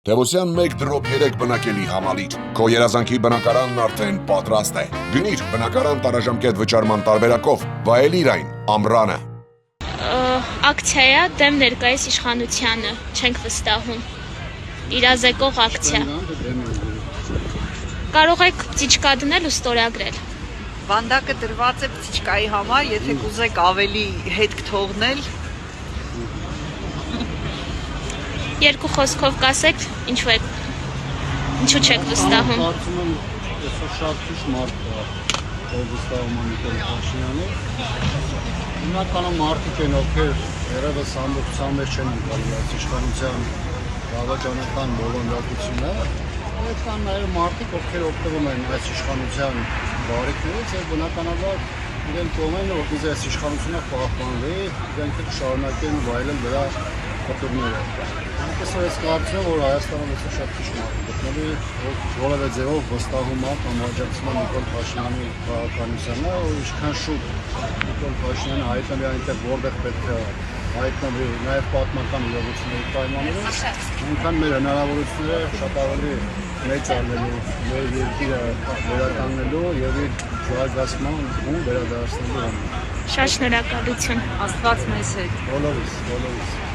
Տևոսյան 1 դրոպ 3 բնակելի համալիր։ Քո երազանքի բնակարանն արդեն պատրաստ է։ Գնիր բնակարան տարաժամկետ վճարման տարբերակով, վայելիր այն ամռանը։ Ակցիա է դեմ ներկայիս իշխանությանը, չենք վստահում։ Իրազեկող ակցիա։ Կարող եք ծիճկա դնել ու ստորագրել։ Վանդակը դրված է ծիճկայի համար, եթե կուզեք ավելի հետք թողնել։ Երկու խոսքով կասեք, ինչու չեք վստահում։ Կարծում եմ, այսօր շատ քիչ մարդ կա, ով վստահում է Նիկոլ Փաշինյանին։ Հիմնականում մարդիկ են, ովքեր երևս ամբողջությամբ չեն ընկալել այս իշխանության բավականական բոլորակությունը, եւ կան նաեւ մարդիկ, ովքեր օգտվում են այս իշխանության բարիքներից եւ բնականաբար իրենք կողմեն, որպեսզի այս իշխանությունը պահպանվի, իրենք կշարունակեն վայելել դրա պատումները։ Այսօր ես կարծում եմ, որ Հայաստանում այսօր շատ քիչ մարդ գտնվի, որևէ ձևով վստահում է կամ աջակցում է Նիկոլ Փաշինյանի քաղաքականությանը, որ ինչքան շուտ Նիկոլ Փաշինյանը հայտնվի այնտեղ, որտեղ պետք է հայտնվի, նաև պատմական իրողությունների պայմաններում, այնքան մեր հնարավորությունները շատ ավելի մեծ արվելու, մեր երկիրը վերականգնելու եւ իր զարգացման ու վերադարձնելու համար։ Շատ շնորհակալություն։ Աստված մեզ հետ։ Բոլորիս։